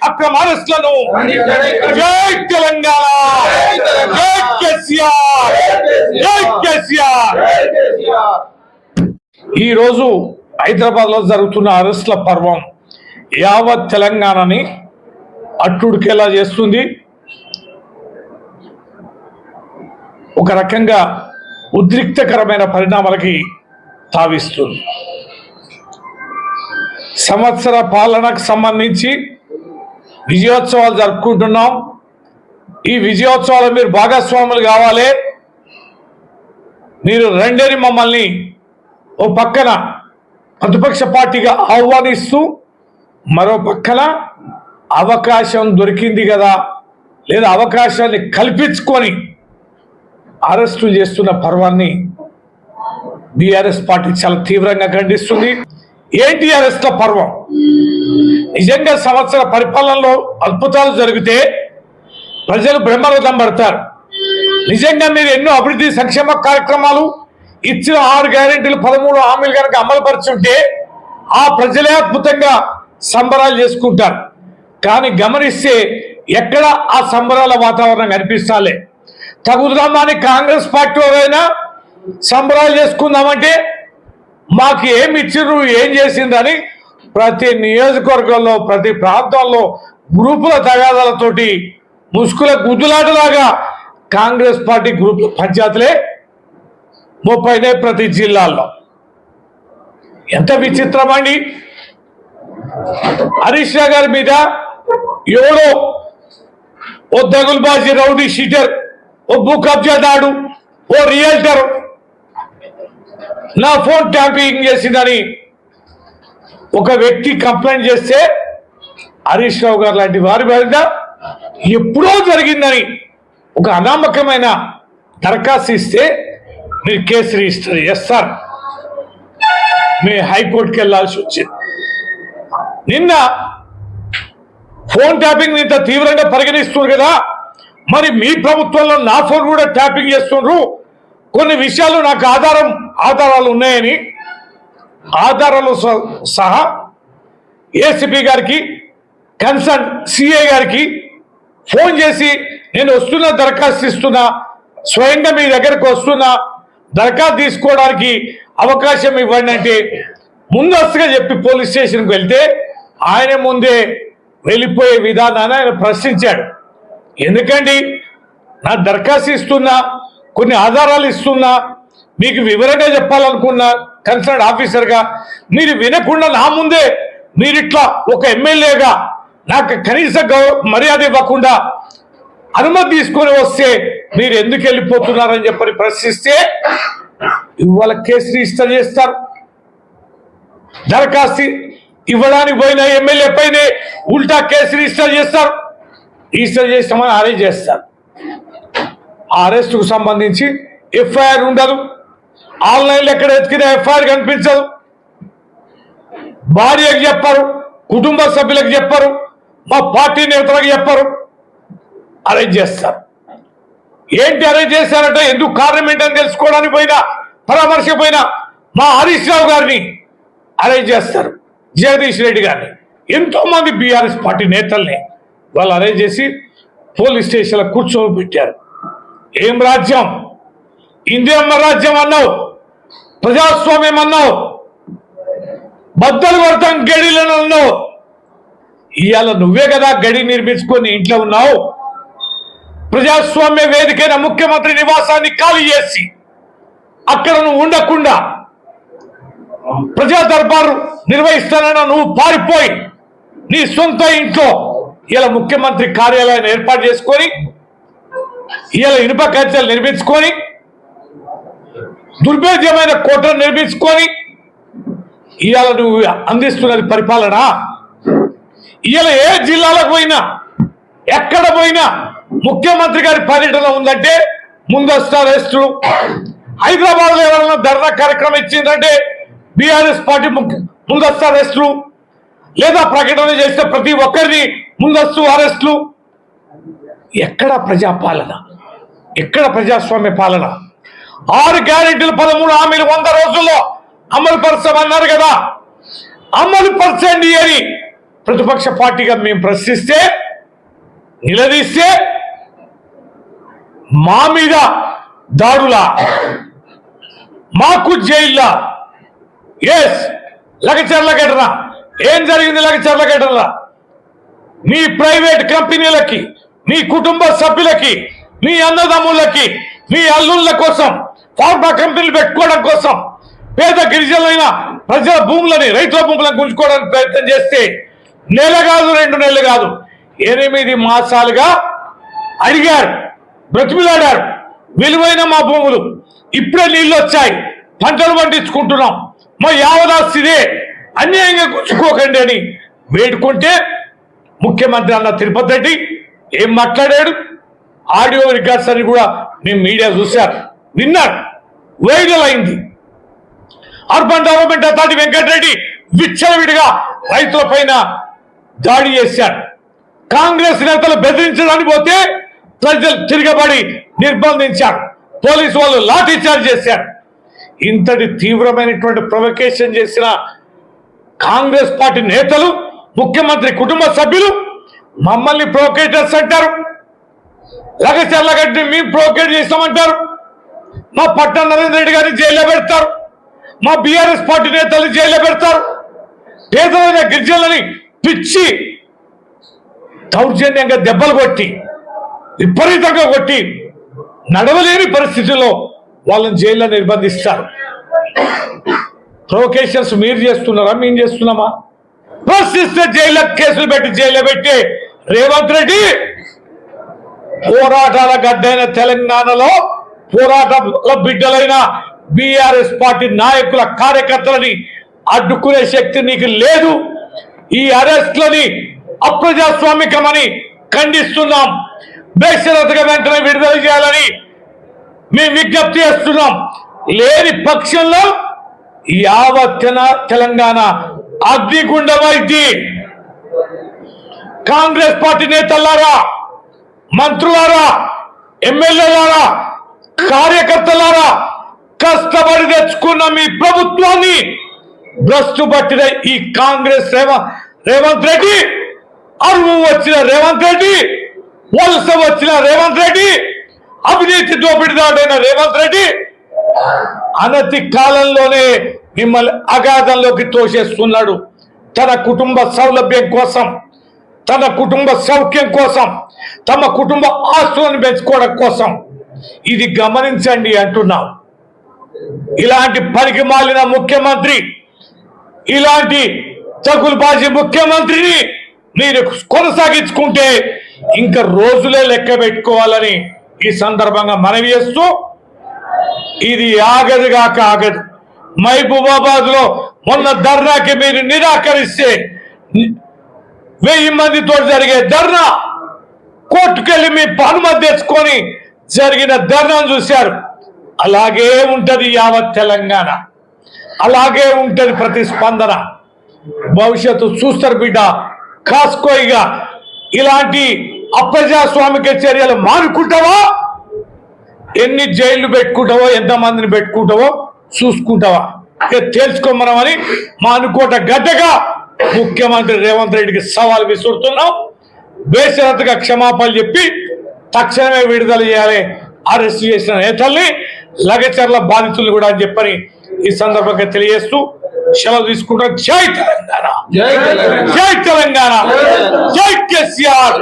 అక్రమ అరెస్టులను జై తెలంగాణ, జై కేసీఆర్, జై కేసీఆర్. ఈ రోజు హైదరాబాద్ లో జరుగుతున్న అరెస్టుల పర్వం యావత్ తెలంగాణని అట్టుడికేలా చేస్తుంది. ఒక రకంగా ఉద్రిక్తకరమైన పరిణామాలకి తావిస్తుంది. సంవత్సర పాలనకు సంబంధించి విజయోత్సవాలు జరుపుకుంటున్నాం. ఈ విజయోత్సవాలు మీరు భాగస్వాములు కావాలి. మీరు రెండేని మమ్మల్ని ఓ పక్కన ప్రతిపక్ష పార్టీగా ఆహ్వానిస్తూ మరో పక్కన అవకాశం దొరికింది కదా, లేదా అవకాశాన్ని కల్పించుకొని అరెస్టులు చేస్తున్న పర్వాన్ని బీఆర్ఎస్ పార్టీ చాలా తీవ్రంగా ఖండిస్తుంది. ఏంటి అరెస్టుల పర్వం? నిజంగా సంవత్సర పరిపాలనలో అద్భుతాలు జరిగితే ప్రజలు బ్రహ్మరథం పడతారు. నిజంగా మీరు ఎన్నో అభివృద్ధి సంక్షేమ కార్యక్రమాలు ఇచ్చిన 6 గ్యారెంటీలు 13 హామీలు కనుక అమలు పరుచుంటే ఆ ప్రజలే అద్భుతంగా సంబరాలు చేసుకుంటారు. కానీ గమనిస్తే ఎక్కడ ఆ సంబరాల వాతావరణం కనిపిస్తాలే. తగుదామని కాంగ్రెస్ పార్టీ అయినా సంబరాలు చేసుకుందామంటే మాకు ఏమి ఇచ్చిర్రు, ఏం చేసిందని ప్రతి నియోజకవర్గంలో ప్రతి ప్రాంతంలో గ్రూపుల తగాదాలతోటి ముసుగుల గుద్దులాటలాగా కాంగ్రెస్ పార్టీ గ్రూపుల పంచాయతీలే 30 ప్రతి జిల్లాల్లో. ఎంత విచిత్రం అండి. హరీష్ రావు గారి మీద ఎవడో ఓ దగులుబాజీ రౌడీ షీటర్, ఓ భూ కబ్జాదాడు, ఓ రియల్టర్ నా ఫోన్ ట్యాంపింగ్ చేసిందని ఒక వ్యక్తి కంప్లైంట్ చేస్తే హరీష్ రావు గారు లాంటి వారి మీద ఎప్పుడో జరిగిందని ఒక అనామకమైన దరఖాస్తు ఇస్తే మీరు కేసు రిజిస్టర్ చేస్తారు. మేము హైకోర్టుకి వెళ్లాల్సి వచ్చింది. నిన్న ఫోన్ ట్యాపింగ్ ఇంత తీవ్రంగా పరిగణిస్తున్నారు కదా, మరి మీ ప్రభుత్వంలో నా ఫోన్ కూడా ట్యాపింగ్ చేస్తున్నారు. కొన్ని విషయాలు నాకు ఆధారాలు ఉన్నాయని ఆధారాలు సహా ఏసీపీ గారికి కన్సర్న్ సిఐ గారికి ఫోన్ చేసి నేను వస్తున్నా, దరఖాస్తు ఇస్తున్నా, స్వయంగా మీ దగ్గరకు వస్తున్నా, దరఖాస్తు తీసుకోవడానికి అవకాశం ఇవ్వండి అంటే ముందస్తుగా చెప్పి పోలీస్ స్టేషన్కి వెళ్తే ఆయన ముందే వెళ్ళిపోయే విధానాన్ని ఆయన ప్రశ్నించాడు. ఎందుకండి నా దరఖాస్తు ఇస్తున్నా, కొన్ని ఆధారాలు ఇస్తున్నా, మీకు వివరంగా చెప్పాలనుకున్నా కన్సర్న్ ఆఫీసర్గా మీరు వినకుండా నా ముందే మీరు ఇట్లా ఒక ఎమ్మెల్యేగా నాకు కనీస మర్యాద ఇవ్వకుండా అనుమతి తీసుకొని వస్తే మీరు ఎందుకు వెళ్ళిపోతున్నారని చెప్పని ప్రశ్నిస్తే ఇవాళ కేసు రిజిస్టర్ చేస్తారు. దరఖాస్తు ఇవ్వడానికి పోయిన ఎమ్మెల్యే పైన ఉల్టా కేసు రిజిస్టర్ చేస్తారు. రిజిస్టర్ చేస్తామని అరెస్ట్ చేస్తారు. ఆ అరెస్టుకు సంబంధించి ఎఫ్ఐఆర్ ఉండదు. ఆన్లైన్లో ఎక్కడ ఎత్తికిన ఎఫ్ఐఆర్ కనిపించదు. భార్యకు చెప్పరు, కుటుంబ సభ్యులకు చెప్పరు, మా పార్టీ నేతలకు చెప్పరు, అరెస్ట్ చేస్తారు. ఏంటి అరెస్ట్ చేశారంటే ఎందుకు కారణం ఏంటని తెలుసుకోవడానికి పోయినా, పరామర్శ పోయినా మా హరీష్ రావు గారిని అరెస్ట్ చేస్తారు, జగదీష్ రెడ్డి గారిని, ఎంతో మంది బీఆర్ఎస్ పార్టీ నేతల్ని వాళ్ళు అరెస్ట్ చేసి పోలీస్ స్టేషన్లో కూర్చోబెట్టారు. ఏం రాజ్యం? ఇందిరమ్మ రాజ్యం అన్నావు, ప్రజాస్వామ్యం అన్నావు, బద్దలు కొడతాం గడిలను అన్నావు. ఇవాళ నువ్వే కదా గడి నిర్మించుకొని ఇంట్లో ఉన్నావు. ప్రజాస్వామ్య వేదికైన ముఖ్యమంత్రి నివాసాన్ని ఖాళీ చేసి అక్కడ నువ్వు ఉండకుండా ప్రజా దర్బారు నిర్వహిస్తానన్నా నువ్వు పారిపోయి నీ సొంత ఇంట్లో ఇలా ముఖ్యమంత్రి కార్యాలయాన్ని ఏర్పాటు చేసుకొని ఇలా ఇనుప కచ్చలు నిర్మించుకొని దుర్భేద్యమైన కోటను నిర్మించుకొని ఇవాళ నువ్వు అందిస్తున్నది పరిపాలన. ఇవాళ ఏ జిల్లాలకు పోయినా ఎక్కడ పోయినా ముఖ్యమంత్రి గారి పర్యటన ఉందంటే ముందస్తు అరెస్టులు. హైదరాబాద్ లో ఎవరైనా ధర్నా కార్యక్రమం ఇచ్చిందంటే బీఆర్ఎస్ పార్టీ ముందస్తు అరెస్టులు, లేదా ప్రకటన చేస్తే ప్రతి ఒక్కరిని ముందస్తు అరెస్టులు. ఎక్కడ ప్రజాపాలన? ఎక్కడ ప్రజాస్వామ్య పాలన? 6 గ్యారెంటీలు 13 హామీలు 100 రోజుల్లో అమలు పరచమన్నారు కదా, అమలు పరచండి అని ప్రతిపక్ష పార్టీగా మేము ప్రశ్నిస్తే, నిలదీస్తే మా మీద దాడులా, మాకు జైల్లా. ఎస్, లగచర్ల ఘటన ఏం జరిగింది? లగచర్ల ఘటనలా మీ ప్రైవేట్ కంపెనీలకి, మీ కుటుంబ సభ్యులకి, మీ అన్నదమ్ములకి, మీ అల్లుళ్ళ కోసం ఫార్మా కంపెనీలు పెట్టుకోవడం కోసం పేద గిరిజనులైన ప్రజల భూములని, రైతుల భూములను గుంజుకోవడానికి ప్రయత్నం చేస్తే నెల కాదు, 2 నెలలు కాదు, 8 మాసాలుగా అడిగారు, బ్రతిమిలాడారు. విలువైన మా భూములు ఇప్పుడే నీళ్ళు వచ్చాయి, పంటలు పండించుకుంటున్నాం, మా యావదాస్తిదే, అన్యాయంగా గుంజుకోకండి అని వేడుకుంటే ముఖ్యమంత్రి అన్న తిరుపతి రెడ్డి ఏం మాట్లాడాడు? ఆడియో రికార్డ్స్ అని కూడా మేము మీడియా చూశారు, విన్నారు, వైరల్ అయింది. అర్బన్ డెవలప్మెంట్ అథారిటీ వెంకటరెడ్డి విచ్చలవిడిగా రైతుల పైన దాడి చేశారు. కాంగ్రెస్ నేతలు బెదిరించడానికి పోతే ప్రజలు తిరగబడి నిర్బంధించారు, పోలీసు వాళ్ళు లాఠీ చార్జ్ చేశారు. ఇంతటి తీవ్రమైనటువంటి ప్రొవకేషన్ చేసిన కాంగ్రెస్ పార్టీ నేతలు, ముఖ్యమంత్రి కుటుంబ సభ్యులు మమ్మల్ని ప్రొవకేటర్స్ అంటారు. లగచర్ల గడ్డి మేము ప్రొవకేట్ చేస్తామంటారు. మా పట్నం నరేంద్ర రెడ్డి గారిని జైల్లో పెడతారు, మా బీఆర్ఎస్ పార్టీ నేతలు జైల్లో పెడతారు. పేదలైన గిరిజనులని పిచ్చి దౌర్జన్యంగా దెబ్బలు కొట్టి, విపరీతంగా కొట్టి, నడవలేని పరిస్థితుల్లో వాళ్ళని జైల్లో నిర్బంధిస్తారు. ప్రొవకేషన్స్ మీరు చేస్తున్నారా, మేము చేస్తున్నామా? ప్రశ్నిస్తే జైల్లో కేసులు పెట్టి జైల్లో పెట్టి రేవంత్ రెడ్డి పోరాటాల గడ్డైన తెలంగాణలో పోరాటాల బిడ్డలైన బీఆర్ఎస్ పార్టీ నాయకుల, కార్యకర్తలని అడ్డుకునే శక్తి నీకు లేదు. ఈ అరెస్ట్లని అప్రజాస్వామికమని ఖండిస్తున్నాం. బేషరతుగా వెంటనే విడుదల చేయాలని మేము విజ్ఞప్తి చేస్తున్నాం. లేని పక్షంలో యావత్ తెలంగాణ అగ్నిగుండమైంది. కాంగ్రెస్ పార్టీ నేతలారా, మంత్రులారా, ఎమ్మెల్యేలారా, కార్యకర్తలారా, కష్టపడి తెచ్చుకున్న మీ ప్రభుత్వాన్ని భ్రష్టు పట్టిన ఈ కాంగ్రెస్ రేవంత్ రెడ్డి, అరువు వచ్చిన రేవంత్ రెడ్డి, వలస వచ్చిన రేవంత్ రెడ్డి, అవినీతి దోపిడిదాడైన రేవంత్ రెడ్డి అనతి కాలంలోనే మిమ్మల్ని అగాధంలోకి తోసేస్తున్నాడు. తన కుటుంబ సౌలభ్యం కోసం, తన కుటుంబ సౌఖ్యం కోసం, తమ కుటుంబ ఆస్తులను పెంచుకోవడం కోసం. ఇది గమనించండి అంటున్నాం. ఇలాంటి పనికి మాలిన ముఖ్యమంత్రి, ఇలాంటి చకుల్బాజీ ముఖ్యమంత్రిని మీరు కొనసాగించుకుంటే ఇంకా రోజులే లెక్క పెట్టుకోవాలని ఈ సందర్భంగా మనవి చేస్తూ, ఇది ఆగదుగాక ఆగదు. మహబూబాబాద్ లో మొన్న ధర్నాకి మీరు నిరాకరిస్తే 1000 మందితో జరిగే ధర్నా, కోర్టుకెళ్ళి మీ అనుమతి తెచ్చుకొని జరిగిన ధర్నాను చూశారు. అలాగే ఉంటది యావత్ తెలంగాణ, అలాగే ఉంటది ప్రతిస్పందన. భవిష్యత్తు చూస్తారు బిడ్డ. కాసుకోయిగా ఇలాంటి అప్రజాస్వామిక చర్యలు మానుకుంటావా? ఎన్ని జైళ్లు పెట్టుకుంటావో, ఎంతమందిని పెట్టుకుంటావో చూసుకుంటావా? తేల్చుకోమనమని మా అనుకోట గడ్డగా ముఖ్యమంత్రి రేవంత్ రెడ్డికి సవాల్ విసురుతున్నాం. బేషరతుగా క్షమాపణలు చెప్పి తక్షణమే విడుదల చేయాలి అరెస్ట్ చేసిన నేతల్ని, లగచర్ల బాధితులు కూడా అని చెప్పని ఈ సందర్భంగా తెలియజేస్తూ సెలవు తీసుకుంటాం. జై తెలంగాణ, జై తెలంగాణ, జై కేసీఆర్.